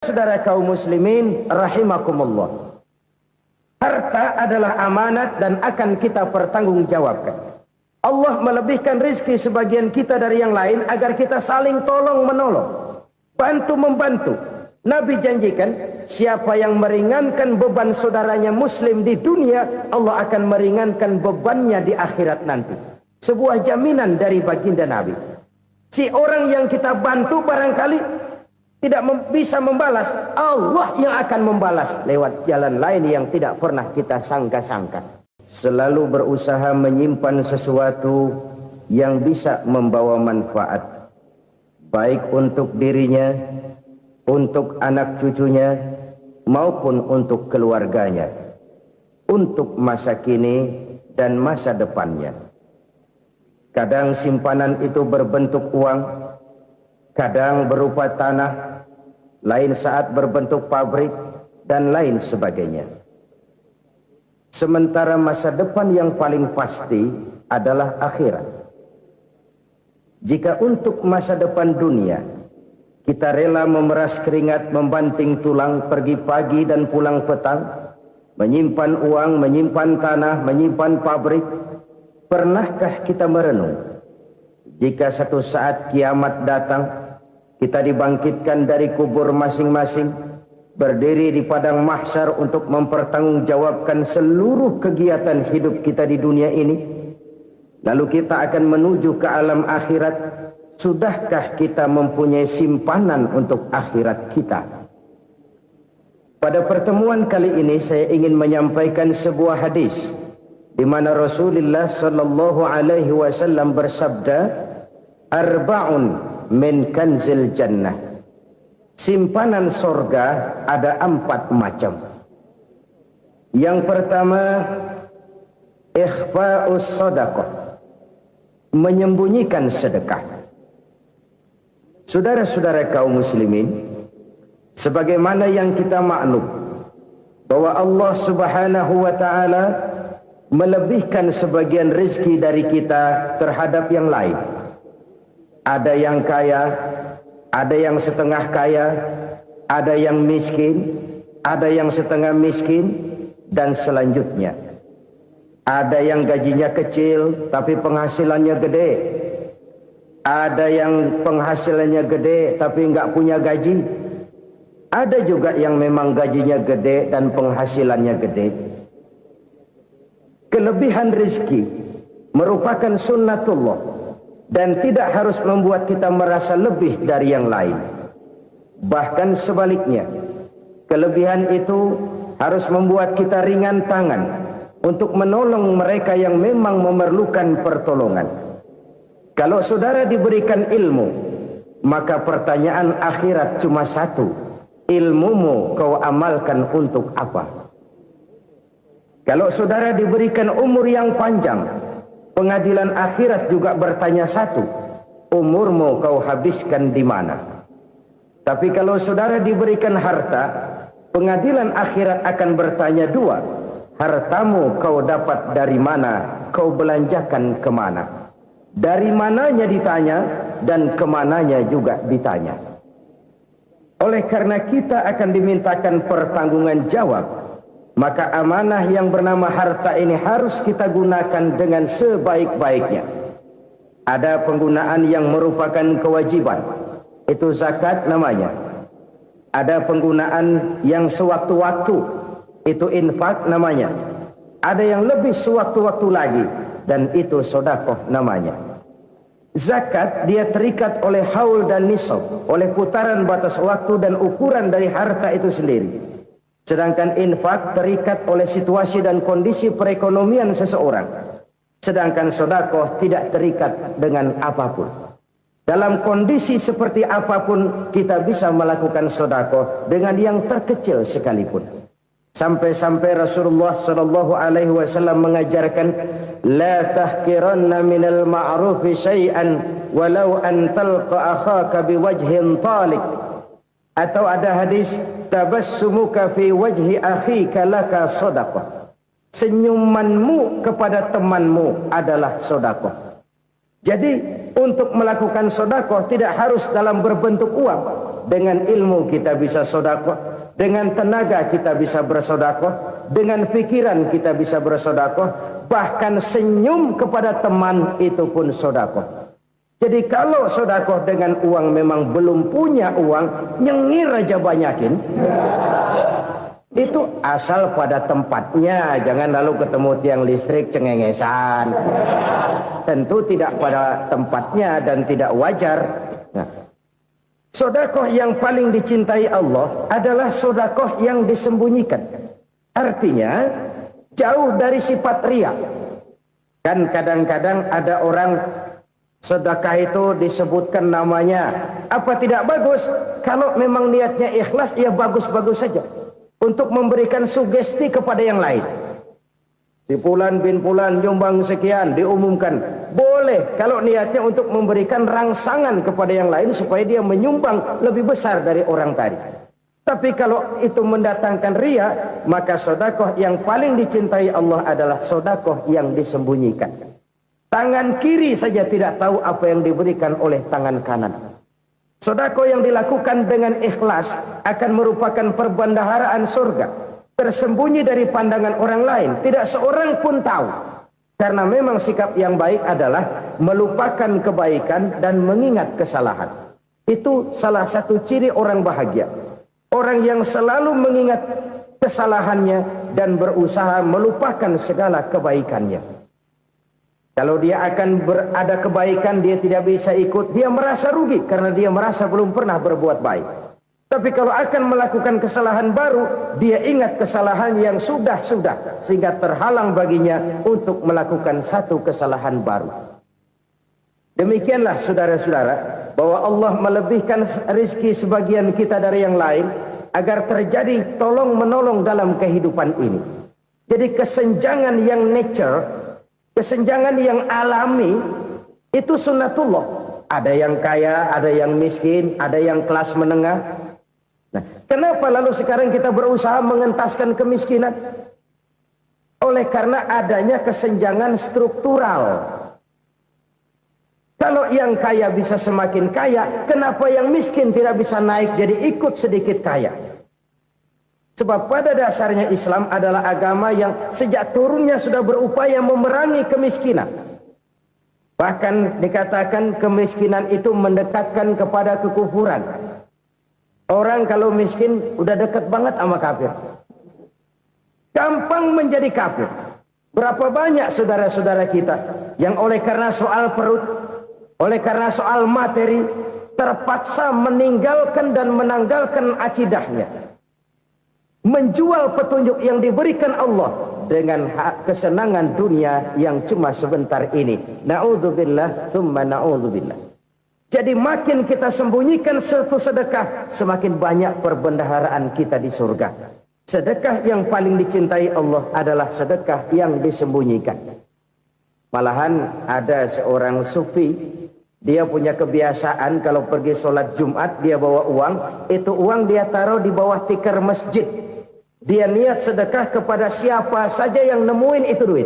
Saudara kaum muslimin rahimakumullah, harta adalah amanat dan akan kita pertanggungjawabkan. Allah melebihkan rizki sebagian kita dari yang lain agar kita saling tolong menolong, bantu membantu. Nabi janjikan, siapa yang meringankan beban saudaranya muslim di dunia, Allah akan meringankan bebannya di akhirat nanti. Sebuah jaminan dari baginda Nabi. Si orang yang kita bantu barangkali tidak bisa membalas, Allah yang akan membalas lewat jalan lain yang tidak pernah kita sangka-sangka. Selalu berusaha menyimpan sesuatu yang bisa membawa manfaat, baik untuk dirinya, untuk anak cucunya, maupun untuk keluarganya, untuk masa kini dan masa depannya. Kadang simpanan itu berbentuk uang, kadang berupa tanah, lain saat berbentuk pabrik, dan lain sebagainya. Sementara masa depan yang paling pasti adalah akhirat. Jika untuk masa depan dunia kita rela memeras keringat, membanting tulang, pergi pagi dan pulang petang, menyimpan uang, menyimpan tanah, menyimpan pabrik, pernahkah kita merenung jika satu saat kiamat datang, kita dibangkitkan dari kubur masing-masing, berdiri di padang mahsyar untuk mempertanggungjawabkan seluruh kegiatan hidup kita di dunia ini. Lalu kita akan menuju ke alam akhirat. Sudahkah kita mempunyai simpanan untuk akhirat kita? Pada pertemuan kali ini saya ingin menyampaikan sebuah hadis di mana Rasulullah sallallahu alaihi wasallam bersabda, "Arba'un min kanzil jannah." Simpanan sorga ada 4 macam. Yang pertama, ikhfa'us sadaqah, menyembunyikan sedekah. Saudara-saudara kaum muslimin, sebagaimana yang kita maklum bahwa Allah Subhanahu wa taala melebihkan sebagian rezeki dari kita terhadap yang lain. Ada yang kaya, ada yang setengah kaya, ada yang miskin, ada yang setengah miskin, dan selanjutnya. Ada yang gajinya kecil tapi penghasilannya gede. Ada yang penghasilannya gede tapi nggak punya gaji. Ada juga yang memang gajinya gede dan penghasilannya gede. Kelebihan rezeki merupakan sunnatullah dan tidak harus membuat kita merasa lebih dari yang lain. Bahkan sebaliknya, kelebihan itu harus membuat kita ringan tangan untuk menolong mereka yang memang memerlukan pertolongan. Kalau saudara diberikan ilmu, maka pertanyaan akhirat cuma satu: ilmumu kau amalkan untuk apa? Kalau saudara diberikan umur yang panjang, pengadilan akhirat juga bertanya satu: umurmu kau habiskan di mana? Tapi kalau saudara diberikan harta, pengadilan akhirat akan bertanya 2: hartamu kau dapat dari mana? Kau belanjakan kemana? Dari mananya ditanya dan kemananya juga ditanya. Oleh karena kita akan dimintakan pertanggungan jawab, maka amanah yang bernama harta ini harus kita gunakan dengan sebaik-baiknya. Ada penggunaan yang merupakan kewajiban, itu zakat namanya. Ada penggunaan yang sewaktu-waktu, itu infak namanya. Ada yang lebih sewaktu-waktu lagi, dan itu sedekah namanya. Zakat dia terikat oleh haul dan nisab, oleh putaran batas waktu dan ukuran dari harta itu sendiri. Sedangkan infak terikat oleh situasi dan kondisi perekonomian seseorang. Sedangkan sedekah tidak terikat dengan apapun. Dalam kondisi seperti apapun kita bisa melakukan sedekah dengan yang terkecil sekalipun. Sampai-sampai Rasulullah sallallahu alaihi wasallam mengajarkan, la tahqiranna minal ma'rufi syai'an walau an talqa akhaka biwajhin talik. Atau ada hadis, tabassumuka fi wajhi akhika laka sedekah. Senyumanmu kepada temanmu adalah sedekah. Jadi untuk melakukan sedekah tidak harus dalam berbentuk uang. Dengan ilmu kita bisa sedekah, dengan tenaga kita bisa bersedekah, dengan pikiran kita bisa bersedekah, bahkan senyum kepada teman itu pun sedekah. Jadi kalau sedekah dengan uang memang belum punya uang, nyengir aja banyakin. Itu asal pada tempatnya, jangan lalu ketemu tiang listrik cengengesan. Tentu tidak pada tempatnya dan tidak wajar. Nah, sedekah yang paling dicintai Allah adalah sedekah yang disembunyikan. Artinya jauh dari sifat riya. Kan kadang-kadang ada orang sedekah itu disebutkan namanya. Apa tidak bagus? Kalau memang niatnya ikhlas, ya bagus-bagus saja. Untuk memberikan sugesti kepada yang lain. Si Fulan bin Fulan nyumbang sekian, diumumkan. Boleh kalau niatnya untuk memberikan rangsangan kepada yang lain supaya dia menyumbang lebih besar dari orang tadi. Tapi kalau itu mendatangkan riya, maka sedekah yang paling dicintai Allah adalah sedekah yang disembunyikan. Tangan kiri saja tidak tahu apa yang diberikan oleh tangan kanan. Sedekah yang dilakukan dengan ikhlas akan merupakan perbendaharaan surga, tersembunyi dari pandangan orang lain, tidak seorang pun tahu. Karena memang sikap yang baik adalah melupakan kebaikan dan mengingat kesalahan. Itu salah satu ciri orang bahagia. Orang yang selalu mengingat kesalahannya dan berusaha melupakan segala kebaikannya. Kalau dia akan berada kebaikan, dia tidak bisa ikut, dia merasa rugi karena dia merasa belum pernah berbuat baik. Tapi kalau akan melakukan kesalahan baru, dia ingat kesalahan yang sudah-sudah, sehingga terhalang baginya untuk melakukan satu kesalahan baru. Demikianlah saudara-saudara, bahwa Allah melebihkan rizki sebagian kita dari yang lain, agar terjadi tolong-menolong dalam kehidupan ini. Jadi kesenjangan yang nature, kesenjangan yang alami itu sunnatullah. Ada yang kaya, ada yang miskin, ada yang kelas menengah. Nah, kenapa lalu sekarang kita berusaha mengentaskan kemiskinan? Oleh karena adanya kesenjangan struktural. Kalau yang kaya bisa semakin kaya, kenapa yang miskin tidak bisa naik jadi ikut sedikit kaya? Sebab pada dasarnya Islam adalah agama yang sejak turunnya sudah berupaya memerangi kemiskinan. Bahkan dikatakan kemiskinan itu mendekatkan kepada kekufuran. Orang kalau miskin udah dekat banget sama kafir. Gampang menjadi kafir. Berapa banyak saudara-saudara kita yang oleh karena soal perut, oleh karena soal materi, terpaksa meninggalkan dan menanggalkan akidahnya. Menjual petunjuk yang diberikan Allah dengan kesenangan dunia yang cuma sebentar ini. Na'udzubillah, thumma na'udzubillah. Jadi makin kita sembunyikan satu sedekah, semakin banyak perbendaharaan kita di surga. Sedekah yang paling dicintai Allah adalah sedekah yang disembunyikan. Malahan ada seorang sufi, dia punya kebiasaan kalau pergi sholat Jumat dia bawa uang, itu uang dia taruh di bawah tikar masjid. Dia niat sedekah kepada siapa saja yang nemuin itu duit.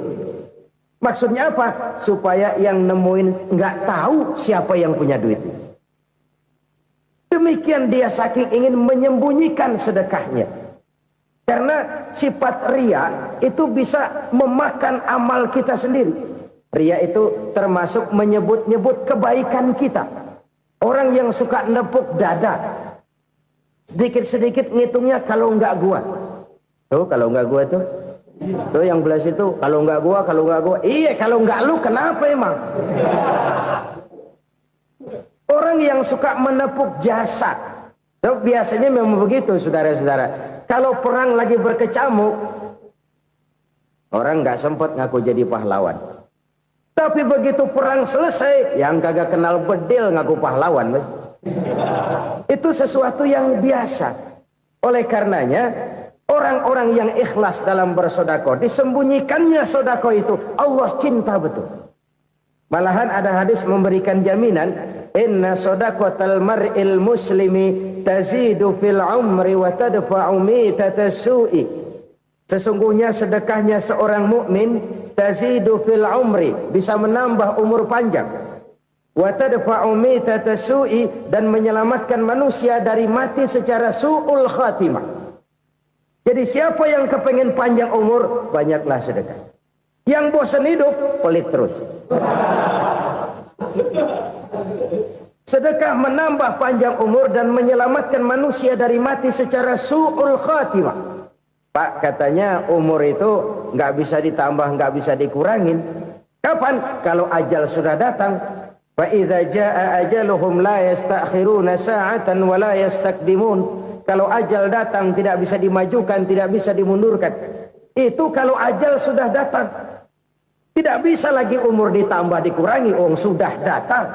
Maksudnya apa? Supaya yang nemuin nggak tahu siapa yang punya duit. Demikian dia saking ingin menyembunyikan sedekahnya. Karena sifat riya itu bisa memakan amal kita sendiri. Riya itu termasuk menyebut-nyebut kebaikan kita. Orang yang suka nepuk dada, sedikit-sedikit ngitungnya kalau nggak gua. Tuh kalau nggak gua tuh yang belah situ kalau nggak gua. Iya kalau nggak lu kenapa emang? Orang yang suka menepuk jasa, tuh biasanya memang begitu saudara-saudara. Kalau perang lagi berkecamuk, orang nggak sempat ngaku jadi pahlawan. Tapi begitu perang selesai, yang kagak kenal bedil ngaku pahlawan, mas. Itu sesuatu yang biasa. Oleh karenanya, orang-orang yang ikhlas dalam bersedekah, disembunyikannya sedekah itu, Allah cinta betul. Malahan ada hadis memberikan jaminan, inna sedaqatal mar'il muslimi tazidu fil umri wa tadfa'u mitatas su'i. Sesungguhnya sedekahnya seorang mukmin tazidu fil umri, bisa menambah umur panjang, wa tadfa'u mitata su'i, dan menyelamatkan manusia dari mati secara su'ul khatimah. Jadi siapa yang kepengen panjang umur, banyaklah sedekah. Yang bosan hidup, pelit terus. Sedekah menambah panjang umur dan menyelamatkan manusia dari mati secara su'ul khatimah. Pak, katanya umur itu nggak bisa ditambah, nggak bisa dikurangin. Kapan? Kalau ajal sudah datang. Fa idza jaa ajaluhum la yastakhiruna sa'atan wa la yastakdimun. Kalau ajal datang tidak bisa dimajukan, tidak bisa dimundurkan. Itu kalau ajal sudah datang. Tidak bisa lagi umur ditambah dikurangi, sudah datang.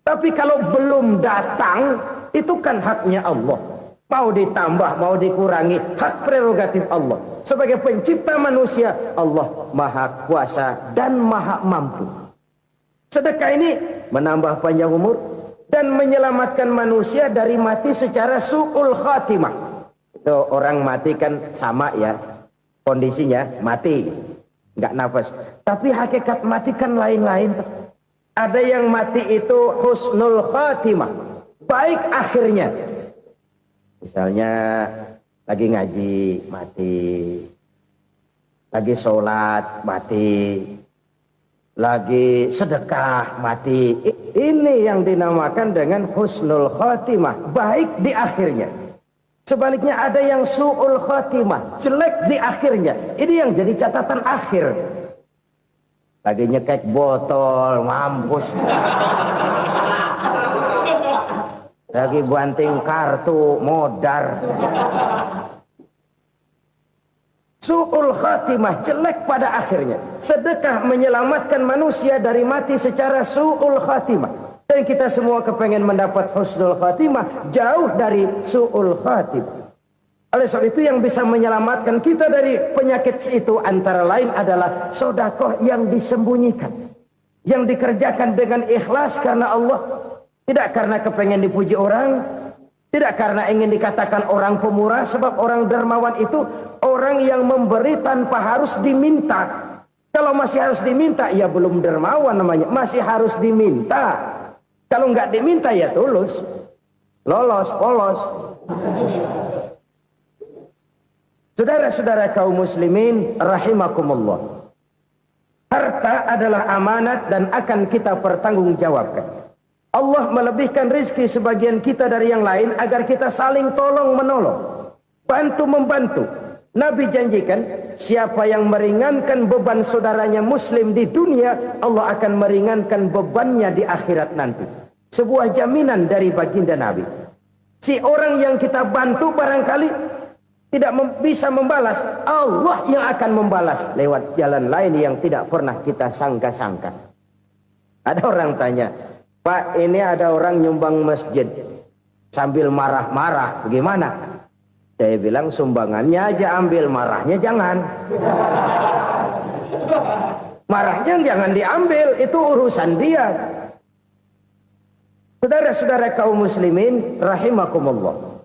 Tapi kalau belum datang, itu kan haknya Allah. Mau ditambah, mau dikurangi, hak prerogatif Allah. Sebagai pencipta manusia, Allah Maha Kuasa dan Maha Mampu. Sedekah ini menambah panjang umur dan menyelamatkan manusia dari mati secara su'ul khatimah. Itu orang mati kan sama ya, kondisinya mati, nggak nafas. Tapi hakikat mati kan lain-lain. Ada yang mati itu husnul khatimah, baik akhirnya. Misalnya lagi ngaji mati, lagi sholat mati, lagi sedekah mati. Ini yang dinamakan dengan husnul khatimah, baik di akhirnya. Sebaliknya ada yang su'ul khatimah, jelek di akhirnya. Ini yang jadi catatan akhir. Lagi nyekek botol, mampus. Lagi banting kartu, modar. Su'ul khatimah, jelek pada akhirnya. Sedekah menyelamatkan manusia dari mati secara su'ul khatimah. Dan kita semua kepengen mendapat husnul khatimah, jauh dari su'ul khatimah. Oleh sebab itu yang bisa menyelamatkan kita dari penyakit itu antara lain adalah sedekah yang disembunyikan, yang dikerjakan dengan ikhlas karena Allah, tidak karena kepengen dipuji orang, tidak karena ingin dikatakan orang pemurah. Sebab orang dermawan itu orang yang memberi tanpa harus diminta. Kalau masih harus diminta, ya belum dermawan namanya, masih harus diminta. Kalau nggak diminta ya tulus, lolos, polos. Saudara-saudara kaum muslimin rahimakumullah. Harta adalah amanat dan akan kita pertanggungjawabkan. Allah melebihkan rizki sebagian kita dari yang lain agar kita saling tolong menolong, bantu membantu. Nabi janjikan siapa yang meringankan beban saudaranya muslim di dunia, Allah akan meringankan bebannya di akhirat nanti. Sebuah jaminan dari baginda Nabi. Si orang yang kita bantu barangkali tidak bisa membalas, Allah yang akan membalas lewat jalan lain yang tidak pernah kita sangka-sangka. Ada orang tanya, Pak, ini ada orang nyumbang masjid sambil marah-marah, bagaimana? Saya bilang sumbangannya aja ambil, marahnya jangan. Marahnya jangan diambil, itu urusan dia. Saudara-saudara kaum muslimin rahimakumullah.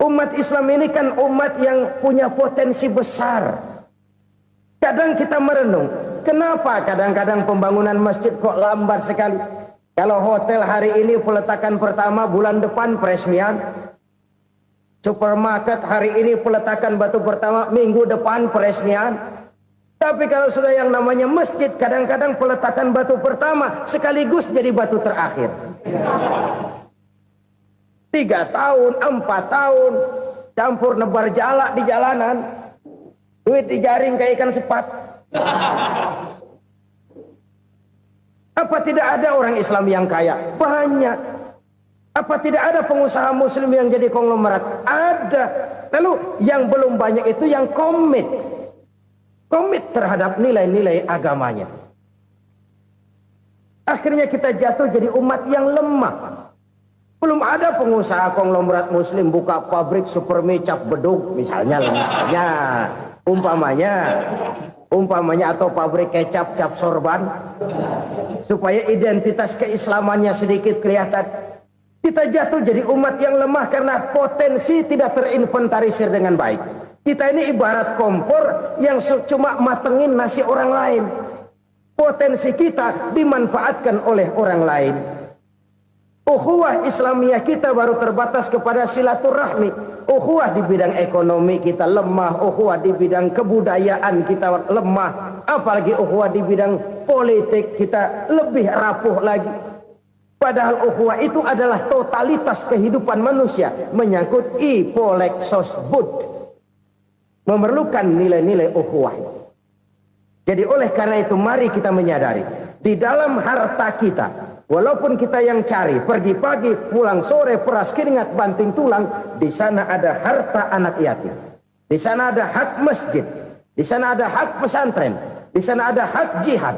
Umat Islam ini kan umat yang punya potensi besar. Kadang kita merenung, kenapa kadang-kadang pembangunan masjid kok lambat sekali? Kalau hotel hari ini peletakan pertama, bulan depan peresmian. Supermarket hari ini peletakan batu pertama, minggu depan peresmian. Tapi kalau sudah yang namanya masjid, kadang-kadang peletakan batu pertama sekaligus jadi batu terakhir. 3 tahun, 4 tahun, campur nebar jalak di jalanan, duit dijaring kayak ikan sepat. Apa tidak ada orang Islam yang kaya? Banyak. Apa tidak ada pengusaha muslim yang jadi konglomerat? Ada. Lalu yang belum banyak itu yang komit terhadap nilai-nilai agamanya. Akhirnya kita jatuh jadi umat yang lemah. Belum ada pengusaha konglomerat muslim buka pabrik supermi cap beduk misalnya umpamanya atau pabrik kecap cap sorban supaya identitas keislamannya sedikit kelihatan. Kita jatuh jadi umat yang lemah karena potensi tidak terinventarisir dengan baik. Kita ini ibarat kompor yang cuma matengin nasi orang lain. Potensi kita dimanfaatkan oleh orang lain. Ukhuwah Islamiyah kita baru terbatas kepada silaturahmi. Ukhuwah di bidang ekonomi kita lemah, ukhuwah di bidang kebudayaan kita lemah, apalagi ukhuwah di bidang politik kita lebih rapuh lagi. Padahal ukhuwah itu adalah totalitas kehidupan manusia, menyangkut ipolexosbud, memerlukan nilai-nilai ukhuwah. Jadi oleh karena itu mari kita menyadari di dalam harta kita, walaupun kita yang cari, pergi pagi, pulang sore, peras keringat, banting tulang, di sana ada harta anak yatim. Di sana ada hak masjid. Di sana ada hak pesantren. Di sana ada hak jihad.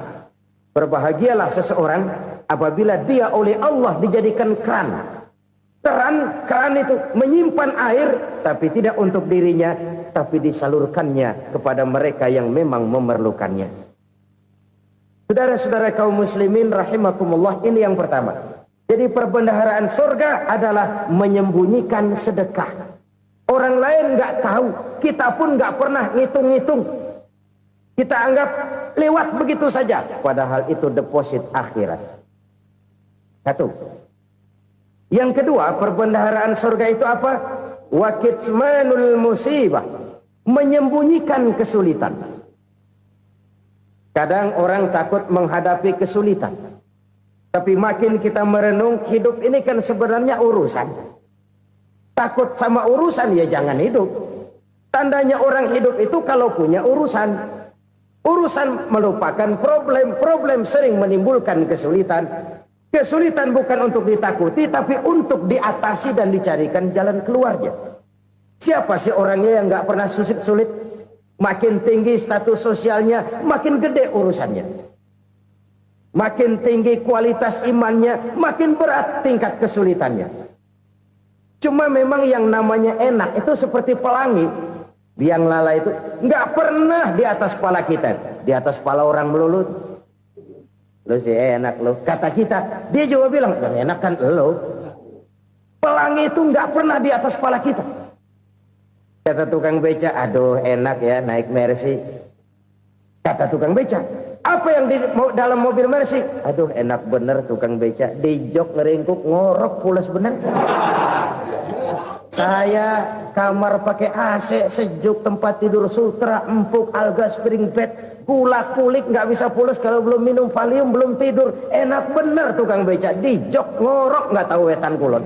Berbahagialah seseorang apabila dia oleh Allah dijadikan keran. Keran itu menyimpan air, tapi tidak untuk dirinya, tapi disalurkannya kepada mereka yang memang memerlukannya. Saudara-saudara kaum muslimin rahimakumullah, ini yang pertama. Jadi perbendaharaan surga adalah menyembunyikan sedekah. Orang lain nggak tahu, kita pun nggak pernah ngitung-ngitung. Kita anggap lewat begitu saja, padahal itu deposit akhirat. Satu. Yang kedua, perbendaharaan surga itu apa? Wa kitmanul musibah, menyembunyikan kesulitan. Kadang orang takut menghadapi kesulitan. Tapi makin kita merenung, hidup ini kan sebenarnya urusan. Takut sama urusan ya jangan hidup. Tandanya orang hidup itu kalau punya urusan. Urusan melupakan problem. Problem sering menimbulkan kesulitan. Kesulitan bukan untuk ditakuti, tapi untuk diatasi dan dicarikan jalan keluarnya. Siapa sih orangnya yang nggak pernah sulit-sulit? Makin tinggi status sosialnya, makin gede urusannya. Makin tinggi kualitas imannya, makin berat tingkat kesulitannya. Cuma memang yang namanya enak itu seperti pelangi. Biang lala itu nggak pernah di atas kepala kita, di atas kepala orang melulu. Lo sih enak lo, kata kita. Dia juga bilang, yang enak kan lo. Pelangi itu nggak pernah di atas kepala kita. Kata tukang beca, aduh enak ya naik Mercy. Kata tukang beca, apa yang di dalam mobil Mercy? Aduh enak bener tukang beca, di jok ngeringkuk ngorok pulas bener. Saya kamar pakai AC, sejuk, tempat tidur sutra, empuk, alga, spring bed, kulak kulik, nggak bisa pulas kalau belum minum Valium, belum tidur. Enak bener tukang beca, di jok ngorok nggak tahu wetan kulon.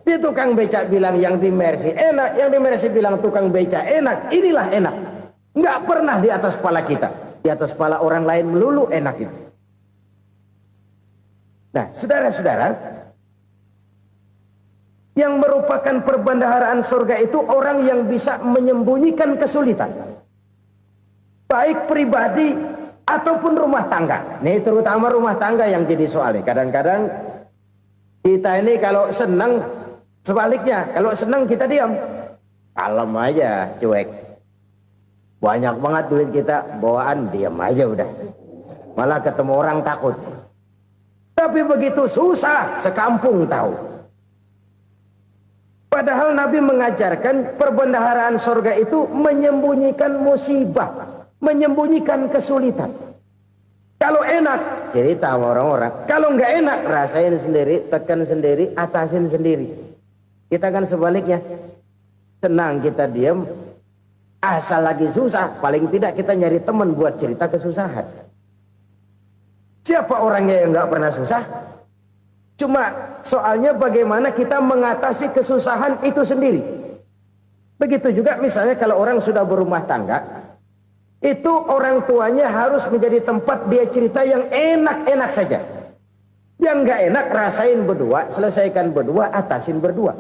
Si tukang beca bilang yang di Mercy enak, yang di Mercy bilang tukang beca enak. Inilah enak, nggak pernah di atas kepala kita, di atas kepala orang lain melulu enak itu. Nah, saudara-saudara, yang merupakan perbendaharaan surga itu orang yang bisa menyembunyikan kesulitan, baik pribadi ataupun rumah tangga. Nih terutama rumah tangga yang jadi soalnya. Kadang-kadang kita ini kalau senang, sebaliknya kalau senang kita diam, kalem aja, cuek. Banyak banget duit kita bawaan, diam aja udah. Malah ketemu orang takut. Tapi begitu susah, sekampung tahu. Padahal Nabi mengajarkan perbendaharaan surga itu menyembunyikan musibah, menyembunyikan kesulitan. Kalau enak, cerita sama orang-orang. Kalau nggak enak, rasain sendiri, tekan sendiri, atasin sendiri. Kita kan sebaliknya. Senang kita diam, asal lagi susah, paling tidak kita nyari teman buat cerita kesusahan. Siapa orangnya yang nggak pernah susah? Cuma soalnya bagaimana kita mengatasi kesusahan itu sendiri. Begitu juga misalnya kalau orang sudah berumah tangga, itu orang tuanya harus menjadi tempat dia cerita yang enak-enak saja. Yang nggak enak rasain berdua, selesaikan berdua, atasin berdua.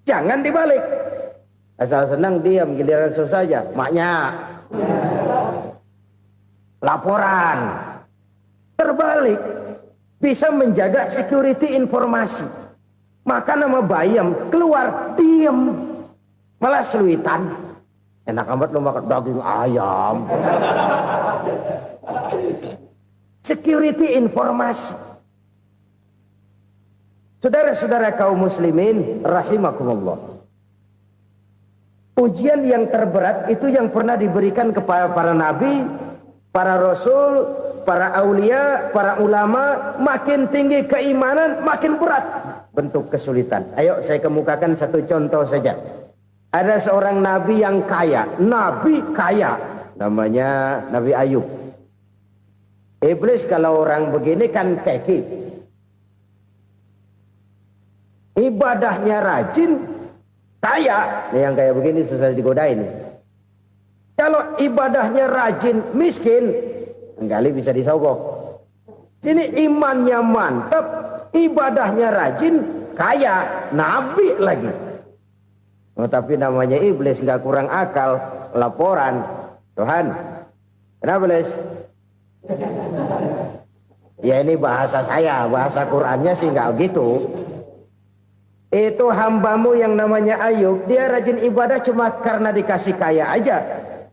Jangan dibalik. Asal senang diam, giliran susah saja. Maknya laporan. Terbalik. Bisa menjaga security informasi. Maka nama bayam keluar diam, malah seluitan. Enak amat lo makan daging ayam. Security informasi. Saudara-saudara kaum muslimin rahimakumullah. Ujian yang terberat itu yang pernah diberikan kepada para nabi, para rasul, para aulia, para ulama, makin tinggi keimanan, makin berat bentuk kesulitan. Ayo saya kemukakan satu contoh saja. Ada seorang nabi yang kaya, nabi kaya, namanya Nabi Ayub. Iblis kalau orang begini kan keki, ibadahnya rajin, kaya. Nih yang kayak begini susah digodain. Kalau ibadahnya rajin, miskin, kali bisa disogok. Sini imannya mantap, ibadahnya rajin, kaya, nabi lagi. Oh, tapi namanya iblis, nggak kurang akal. Laporan, Tuhan, kenapa iblis? Ya ini bahasa saya, bahasa Qurannya sih nggak gitu. Itu hambamu yang namanya Ayub, dia rajin ibadah cuma karena dikasih kaya aja.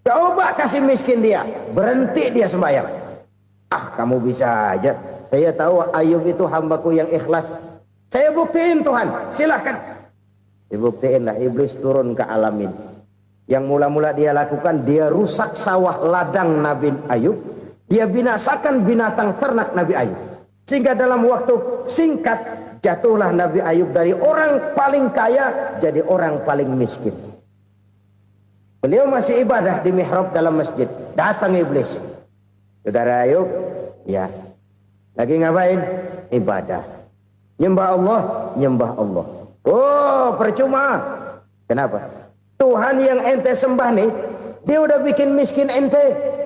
Coba kasih miskin dia, berhenti dia sembahyang. Ah, kamu bisa aja. Saya tahu Ayub itu hambaku yang ikhlas. Saya buktiin Tuhan, silahkan. Dibuktiinlah, iblis turun ke alamin. Yang mula-mula dia lakukan, dia rusak sawah ladang Nabi Ayub. Dia binasakan binatang ternak Nabi Ayub. Sehingga dalam waktu singkat, jatuhlah Nabi Ayub dari orang paling kaya jadi orang paling miskin. Beliau masih ibadah di mihrab dalam masjid. Datang iblis. Saudara Ayub, ya, lagi ngapain? Ibadah. Nyembah Allah, nyembah Allah. Oh, percuma. Kenapa? Tuhan yang ente sembah nih, dia udah bikin miskin ente.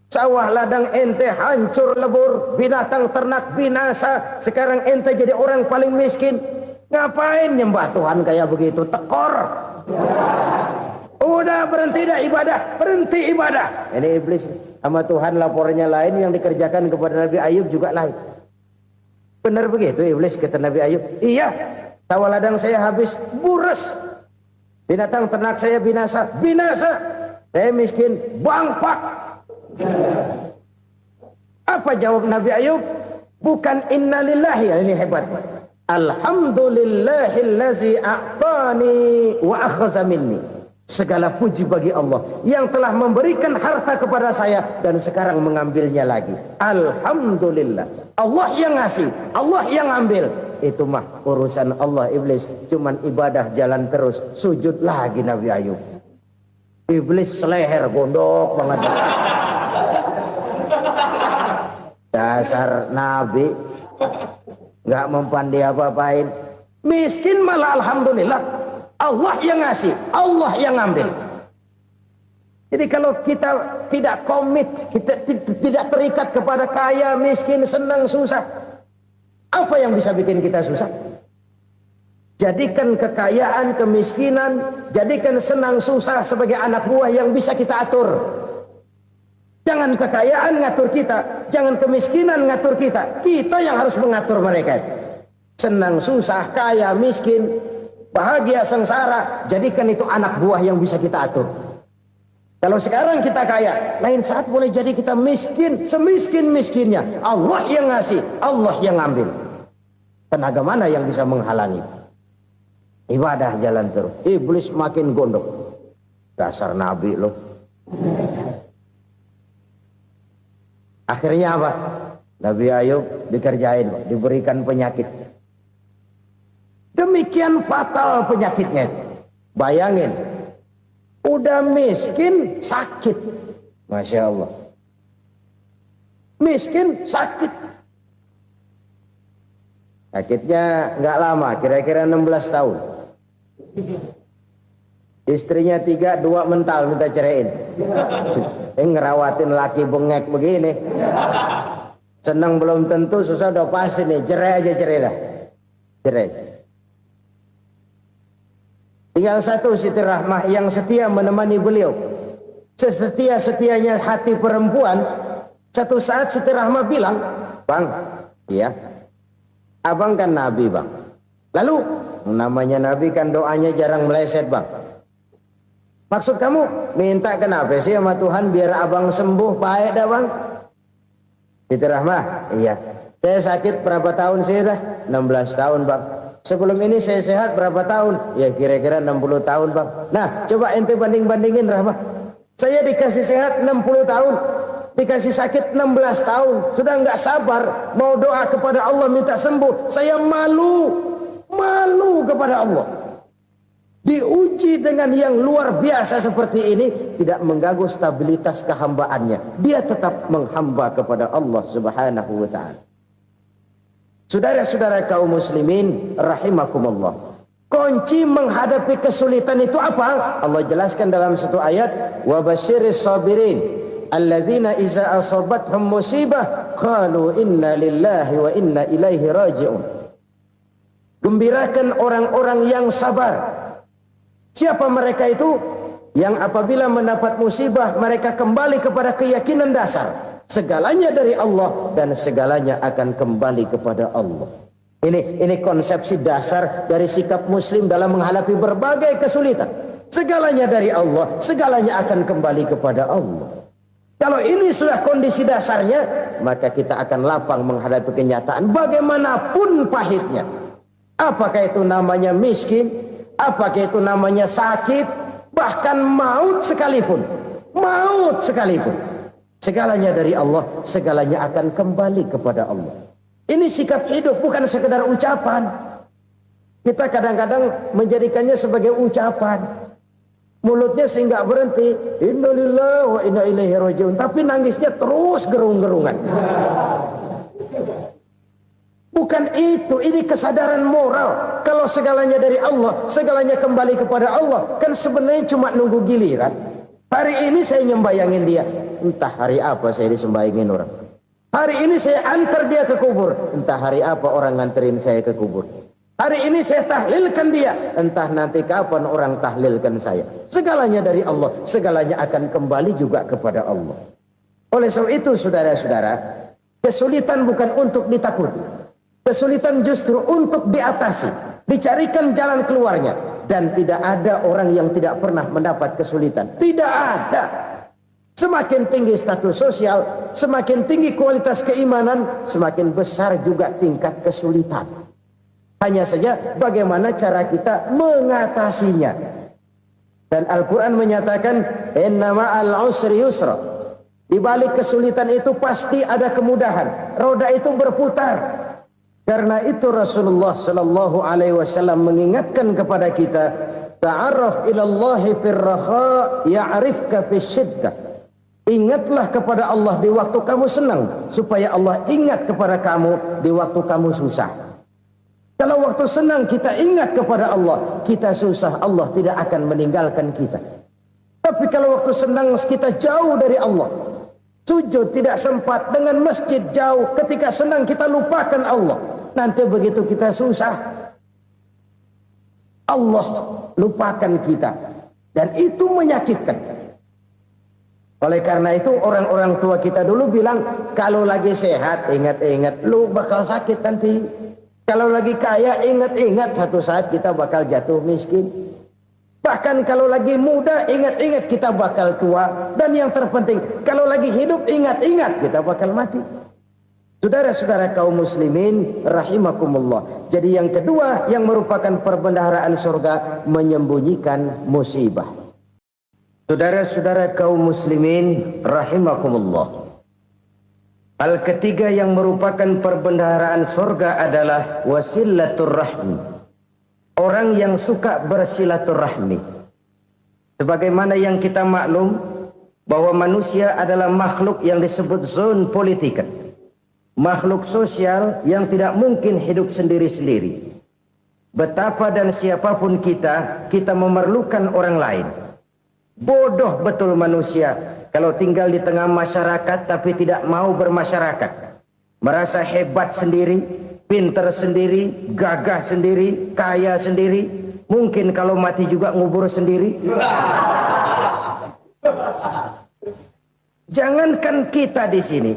Sawah ladang ente hancur lebur, binatang ternak binasa. Sekarang ente jadi orang paling miskin. Ngapain nyembah Tuhan kayak begitu? Tekor. Udah berhenti dah ibadah, berhenti ibadah. Ini iblis sama Tuhan laporannya lain, yang dikerjakan kepada Nabi Ayub juga lain. Benar begitu iblis, kata Nabi Ayub. Iya, sawah ladang saya habis, buras. Binatang ternak saya binasa, binasa. Saya miskin, bangpak. Apa jawab Nabi Ayub? Bukan innalillahi, ini hebat. Alhamdulillahillazi a'tani wa akhza minni. Segala puji bagi Allah yang telah memberikan harta kepada saya dan sekarang mengambilnya lagi. Alhamdulillah. Allah yang ngasih, Allah yang ambil. Itu mah urusan Allah. Iblis cuman ibadah jalan terus, sujud lagi Nabi Ayub. Iblis seleher gondok banget. Dasar Nabi nggak mempan dia apa-apain. Miskin malah alhamdulillah. Allah yang ngasih, Allah yang ambil. Jadi kalau kita tidak komit, kita tidak terikat kepada kaya, miskin, senang, susah, apa yang bisa bikin kita susah? Jadikan kekayaan, kemiskinan, jadikan senang, susah sebagai anak buah yang bisa kita atur. Jangan kekayaan ngatur kita, jangan kemiskinan ngatur kita. Kita yang harus mengatur mereka. Senang, susah, kaya, miskin, bahagia, sengsara, jadikan itu anak buah yang bisa kita atur. Kalau sekarang kita kaya, lain saat boleh jadi kita miskin, semiskin-miskinnya. Allah yang ngasih, Allah yang ambil. Tenaga mana yang bisa menghalangi? Ibadah jalan terus. Iblis makin gondok. Dasar Nabi loh. Akhirnya apa? Nabi Ayub dikerjain, diberikan penyakit. Demikian fatal penyakitnya. Bayangin, udah miskin sakit. Masya Allah. Miskin sakit. Sakitnya nggak lama, kira-kira 16 tahun. Istrinya 3, 2 mental minta ceraiin. Ngerawatin laki bengek begini. Senang belum tentu, susah udah pasti nih. Cerai aja, cerai dah. Cerai. Tinggal satu Siti Rahmah yang setia menemani beliau. Sesetia-setianya hati perempuan. Satu saat Siti Rahmah bilang, "Bang, iya, abang kan Nabi, Bang. Lalu, namanya Nabi kan doanya jarang meleset, Bang. Maksud kamu minta kenapa sih sama Tuhan biar abang sembuh, baik dah, Bang?" Siti Rahmah, iya. Saya sakit berapa tahun sih dah? 16 tahun, Bang. Sebelum ini saya sehat berapa tahun? Ya kira-kira 60 tahun, Bang. Nah, coba ente banding-bandingin, Rahmah. Saya dikasih sehat 60 tahun. dikasih sakit 16 tahun, sudah nggak sabar mau doa kepada Allah minta sembuh. Saya malu kepada Allah. Diuji dengan yang luar biasa seperti ini, tidak mengganggu stabilitas kehambaannya. Dia tetap menghamba kepada Allah Subhanahu wa ta'ala. Saudara-saudara kaum muslimin rahimakumullah, kunci menghadapi kesulitan itu apa? Allah jelaskan dalam satu ayat, wa basyiris sabirin alladzina iza asabathum musibah qalu inna lillahi wa inna ilaihi raji'un. Gembirakan orang-orang yang sabar. Siapa mereka itu? Yang apabila mendapat musibah mereka kembali kepada keyakinan dasar, segalanya dari Allah dan segalanya akan kembali kepada Allah. Ini konsepsi dasar dari sikap muslim dalam menghadapi berbagai kesulitan. Segalanya dari Allah, segalanya akan kembali kepada Allah. Kalau ini sudah kondisi dasarnya, maka kita akan lapang menghadapi kenyataan bagaimanapun pahitnya. Apakah itu namanya miskin, apakah itu namanya sakit, bahkan maut sekalipun. Segalanya dari Allah, segalanya akan kembali kepada Allah. Ini sikap hidup, bukan sekedar ucapan. Kita kadang-kadang menjadikannya sebagai ucapan. Mulutnya sehingga berhenti, innalillahi wa inna ilaihi raji'un, tapi nangisnya terus gerung-gerungan. Bukan itu, ini kesadaran moral. Kalau segalanya dari Allah, segalanya kembali kepada Allah, kan sebenarnya cuma nunggu giliran. Hari ini saya nyembayangin dia, entah hari apa saya disembayangin orang. Hari ini saya antar dia ke kubur, entah hari apa orang nganterin saya ke kubur. Hari ini saya tahlilkan dia, entah nanti kapan orang tahlilkan saya. Segalanya dari Allah, segalanya akan kembali juga kepada Allah. Oleh sebab itu saudara-saudara, kesulitan bukan untuk ditakuti. Kesulitan justru untuk diatasi, dicarikan jalan keluarnya. Dan tidak ada orang yang tidak pernah mendapat kesulitan. Tidak ada. Semakin tinggi status sosial, semakin tinggi kualitas keimanan, semakin besar juga tingkat kesulitan. Hanya saja bagaimana cara kita mengatasinya. Dan Al-Quran menyatakan, inna ma'al usri yusra. Di balik kesulitan itu pasti ada kemudahan. Roda itu berputar. Karena itu Rasulullah sallallahu alaihi wasallam mengingatkan kepada kita, ta'arraf ilallahi fir raha ya'rifka fis syiddah. Ingatlah kepada Allah di waktu kamu senang, supaya Allah ingat kepada kamu di waktu kamu susah. Kalau waktu senang kita ingat kepada Allah, kita susah, Allah tidak akan meninggalkan kita. Tapi kalau waktu senang kita jauh dari Allah, sujud tidak sempat, dengan masjid jauh, ketika senang kita lupakan Allah. Nanti begitu kita susah, Allah lupakan kita. Dan itu menyakitkan. Oleh karena itu orang-orang tua kita dulu bilang, kalau lagi sehat ingat-ingat lu bakal sakit nanti. Kalau lagi kaya ingat-ingat satu saat kita bakal jatuh miskin. Bahkan kalau lagi muda ingat-ingat kita bakal tua. Dan yang terpenting, kalau lagi hidup ingat-ingat kita bakal mati. Saudara-saudara kaum muslimin rahimakumullah. Jadi yang kedua yang merupakan perbendaharaan surga, menyembunyikan musibah. Saudara-saudara kaum muslimin rahimakumullah. Hal ketiga yang merupakan perbendaharaan surga adalah wasilatur rahmi. Orang yang suka bersilaturahmi. Sebagaimana yang kita maklum bahwa manusia adalah makhluk yang disebut zon politika. Makhluk sosial yang tidak mungkin hidup sendiri-sendiri. Betapa dan siapapun kita memerlukan orang lain. Bodoh betul manusia kalau tinggal di tengah masyarakat tapi tidak mau bermasyarakat. Merasa hebat sendiri, pintar sendiri, gagah sendiri, kaya sendiri. Mungkin kalau mati juga ngubur sendiri. Jangankan kita di sini,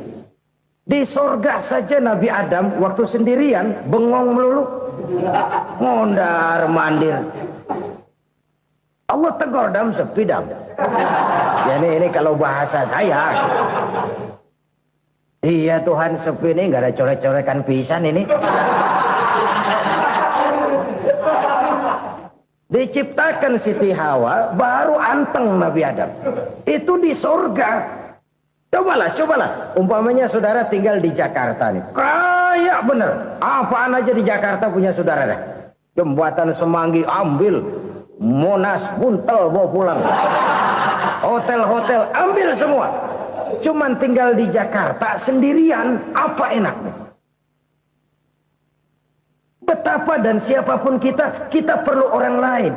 di sorga saja Nabi Adam waktu sendirian bengong melulu, ngondar mandir. Allah tegur dam sepi dam. Ya ini kalau bahasa saya. Iya Tuhan sepi ini nggak ada coret-coretan pisan ini. Diciptakan Siti Hawa baru anteng Nabi Adam. Itu di sorga. Cobalah. Umpamanya saudara tinggal di Jakarta nih. Kayak bener. Apaan aja di Jakarta punya saudara dah. Jembatan Semanggi ambil. Monas, Buntel bawa pulang. Hotel-hotel ambil semua. Cuman tinggal di Jakarta sendirian. Apa enaknya? Betapa dan siapapun kita perlu orang lain.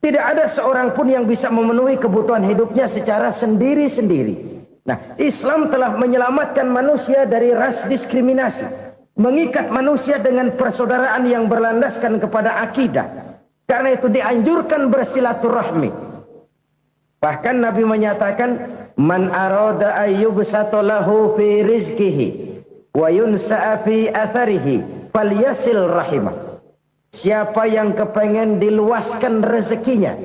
Tidak ada seorang pun yang bisa memenuhi kebutuhan hidupnya secara sendiri-sendiri. Nah, Islam telah menyelamatkan manusia dari ras diskriminasi. Mengikat manusia dengan persaudaraan yang berlandaskan kepada akidah. Karena itu dianjurkan bersilaturahmi. Bahkan Nabi menyatakan, Man arada ayyubsata lahu fi rizkihi wa yunsa'a fi atharihi falyasil rahimah. Siapa yang kepengen diluaskan rezekinya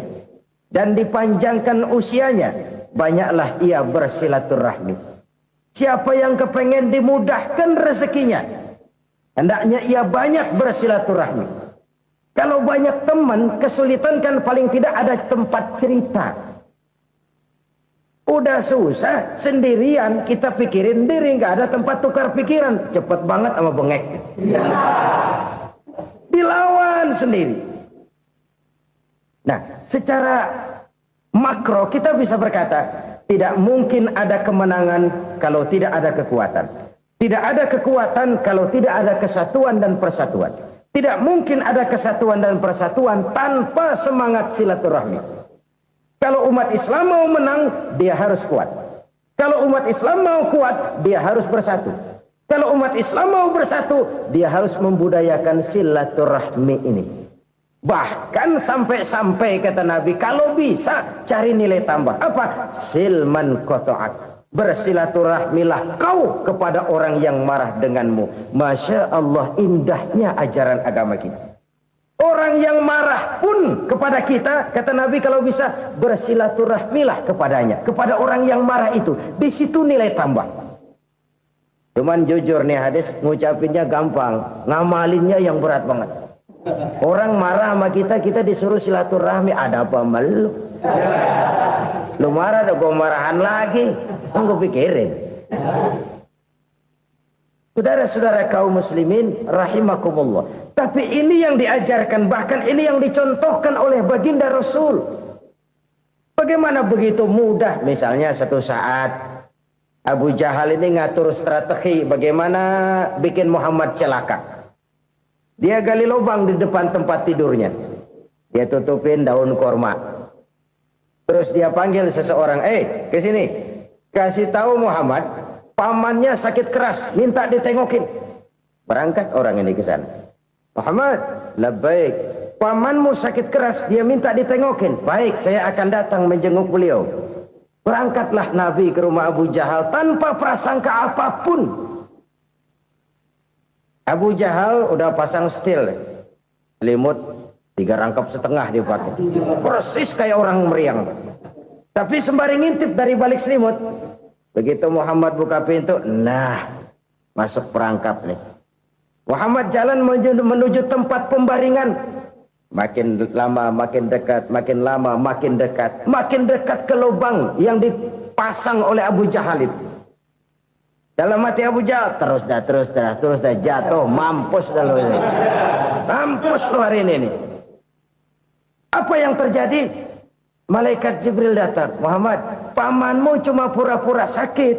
dan dipanjangkan usianya, banyaklah ia bersilaturahmi. Siapa yang kepengen dimudahkan rezekinya, hendaknya ia banyak bersilaturahmi. Kalau banyak teman, kesulitan kan paling tidak ada tempat cerita. Udah susah, sendirian kita pikirin diri, nggak ada tempat tukar pikiran. Cepet banget sama bengek. Dilawan sendiri. Nah, secara makro kita bisa berkata, tidak mungkin ada kemenangan kalau tidak ada kekuatan. Tidak ada kekuatan kalau tidak ada kesatuan dan persatuan. Tidak mungkin ada kesatuan dan persatuan tanpa semangat silaturahmi. Kalau umat Islam mau menang, dia harus kuat. Kalau umat Islam mau kuat, dia harus bersatu. Kalau umat Islam mau bersatu, dia harus membudayakan silaturahmi ini. Bahkan sampai-sampai kata Nabi, kalau bisa cari nilai tambah. Apa? Silman qata'ak. Bersilaturahmilah kau kepada orang yang marah denganmu. Masya Allah, indahnya ajaran agama kita. Orang yang marah pun kepada kita, kata Nabi, kalau bisa bersilaturahmilah kepadanya. Kepada orang yang marah itu. Di situ nilai tambah. Cuman jujur nih hadis, ngucapinnya gampang, ngamalinnya yang berat banget. Orang marah sama kita disuruh silaturahmi, ada apa sama lu? Lu marah, ada gua marahan lagi. Tunggu pikirin. Saudara-saudara kaum muslimin rahimakumullah. Tapi ini yang diajarkan, bahkan ini yang dicontohkan oleh baginda Rasul. Bagaimana begitu mudah, misalnya satu saat Abu Jahal ini ngatur strategi bagaimana bikin Muhammad celaka. Dia gali lubang di depan tempat tidurnya. Dia tutupin daun korma. Terus dia panggil seseorang, ke sini. Kasih tahu Muhammad, pamannya sakit keras, minta ditengokin. Berangkat orang ini ke sana. Muhammad, labbaik. Pamanmu sakit keras, dia minta ditengokin. Baik, saya akan datang menjenguk beliau. Berangkatlah Nabi ke rumah Abu Jahal tanpa prasangka apapun. Abu Jahal udah pasang setil, selimut 3 rangkap setengah dipakai, persis kayak orang meriang. Tapi sembari ngintip dari balik selimut, begitu Muhammad buka pintu, nah masuk perangkap nih. Muhammad jalan menuju tempat pembaringan. Makin lama makin dekat, makin lama makin dekat, makin dekat ke lubang yang dipasang oleh Abu Jahal itu. Dalam hati Abu Jahal, terus dah jatuh, mampus dah lo ini. Mampus lo hari ini. Apa yang terjadi? Malaikat Jibril datang. Muhammad, pamanmu cuma pura-pura sakit.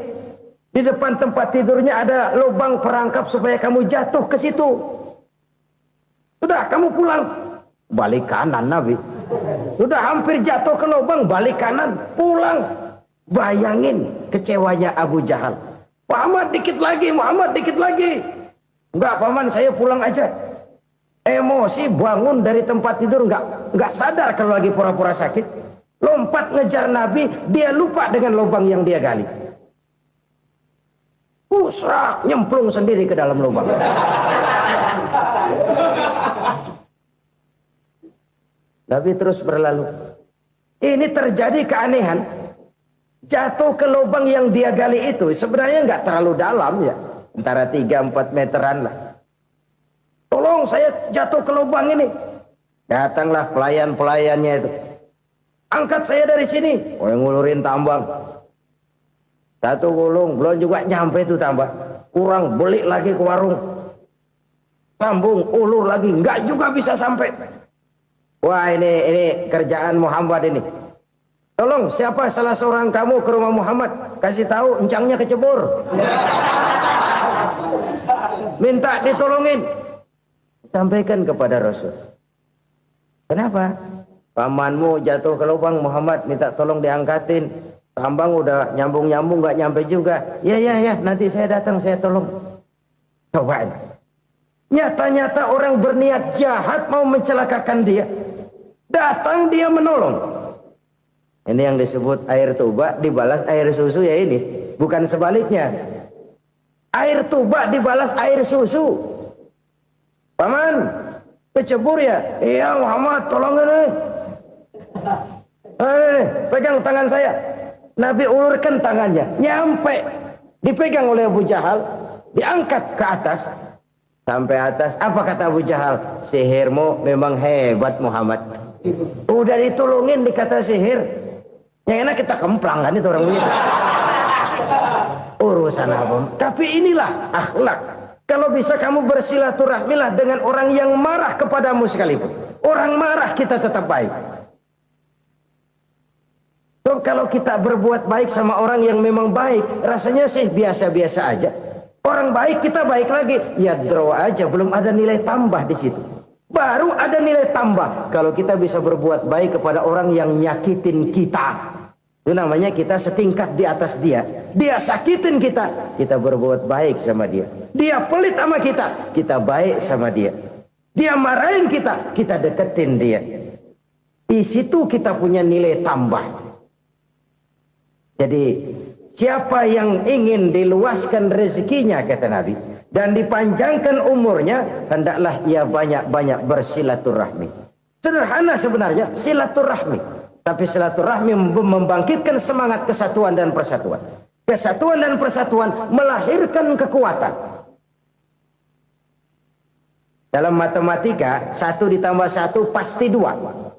Di depan tempat tidurnya ada lubang perangkap supaya kamu jatuh ke situ. Sudah, kamu pulang. Balik kanan Nabi. Sudah hampir jatuh ke lubang, balik kanan, pulang. Bayangin kecewanya Abu Jahal. Muhammad dikit lagi. Enggak paman, saya pulang aja. Emosi bangun dari tempat tidur, enggak sadar kalau lagi pura-pura sakit. Lompat ngejar Nabi, dia lupa dengan lubang yang dia gali. Pusrak, nyemplung sendiri ke dalam lubang. Nabi terus berlalu. Ini terjadi keanehan. Jatuh ke lubang yang dia gali itu sebenarnya nggak terlalu dalam ya. Antara 3-4 meteran lah. Tolong saya jatuh ke lubang ini. Datanglah pelayan-pelayannya itu. Angkat saya dari sini. Oh, yang ngulurin tambang. Satu gulung belum juga nyampe itu tambah. Kurang beli lagi ke warung. Sambung ulur lagi enggak juga bisa sampai. Wah ini kerjaan Muhammad ini. Tolong siapa salah seorang kamu ke rumah Muhammad, kasih tahu encangnya kecebur. Minta ditolongin. Sampaikan kepada Rasul. Kenapa? Pamanmu jatuh ke lubang, Muhammad minta tolong diangkatin. Tambang udah nyambung-nyambung nggak nyampe juga. Ya nanti saya datang saya tolong. Coba. Nyata-nyata orang berniat jahat mau mencelakakan dia. Datang dia menolong. Ini yang disebut air tuba dibalas air susu ya ini. Bukan sebaliknya. Air tuba dibalas air susu. Paman, kecebur ya? Iya Muhammad, tolong ini. Pegang tangan saya. Nabi ulurkan tangannya, nyampe, dipegang oleh Abu Jahal, diangkat ke atas, sampai atas. Apa kata Abu Jahal? Sihirmu memang hebat Muhammad. Udah ditolongin dikata sihir. Yang enak kita kemplang kan itu orang begitu. Urusan apa? Tapi inilah akhlak. Kalau bisa kamu bersilaturahmilah dengan orang yang marah kepadamu sekalipun. Orang marah kita tetap baik. So, kalau kita berbuat baik sama orang yang memang baik, rasanya sih biasa-biasa aja. Orang baik kita baik lagi, ya draw aja, belum ada nilai tambah di situ. Baru ada nilai tambah kalau kita bisa berbuat baik kepada orang yang nyakitin kita. Itu namanya kita setingkat di atas dia. Dia sakitin kita, kita berbuat baik sama dia. Dia pelit sama kita, kita baik sama dia. Dia marahin kita, kita deketin dia. Di situ kita punya nilai tambah. Jadi siapa yang ingin diluaskan rezekinya kata Nabi dan dipanjangkan umurnya, hendaklah ia banyak-banyak bersilaturahmi. Sederhana sebenarnya silaturahmi, tapi silaturahmi membangkitkan semangat kesatuan dan persatuan. Kesatuan dan persatuan melahirkan kekuatan. Dalam matematika 1 ditambah 1 pasti 2.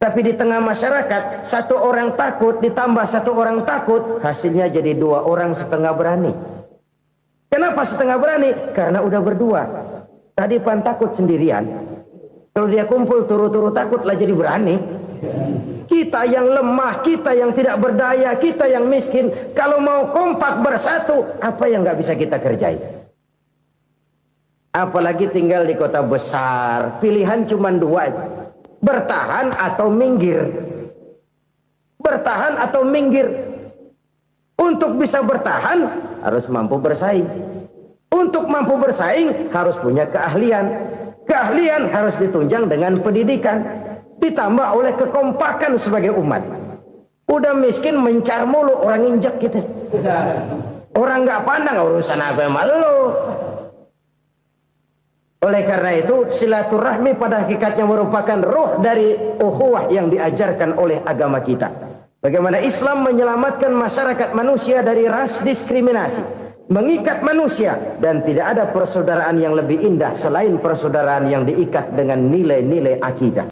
Tapi di tengah masyarakat, 1 orang takut ditambah 1 orang takut, hasilnya jadi 2 orang setengah berani. Kenapa setengah berani? Karena udah berdua. Tadi pan takut sendirian. Kalau dia kumpul turu-turu takutlah jadi berani. Kita yang lemah, kita yang tidak berdaya, kita yang miskin, kalau mau kompak bersatu, apa yang nggak bisa kita kerjain? Apalagi tinggal di kota besar, pilihan cuma 2. Bertahan atau minggir. Bertahan atau minggir. Untuk bisa bertahan harus mampu bersaing. Untuk mampu bersaing harus punya keahlian. Keahlian harus ditunjang dengan pendidikan, ditambah oleh kekompakan sebagai umat. Udah miskin mencar mulu, orang injak kita. Orang nggak pandang urusan apa yang malu. Oleh karena itu silaturahmi pada hakikatnya merupakan ruh dari ukhuwah yang diajarkan oleh agama kita. Bagaimana Islam menyelamatkan masyarakat manusia dari ras diskriminasi, mengikat manusia, dan tidak ada persaudaraan yang lebih indah selain persaudaraan yang diikat dengan nilai-nilai akidah.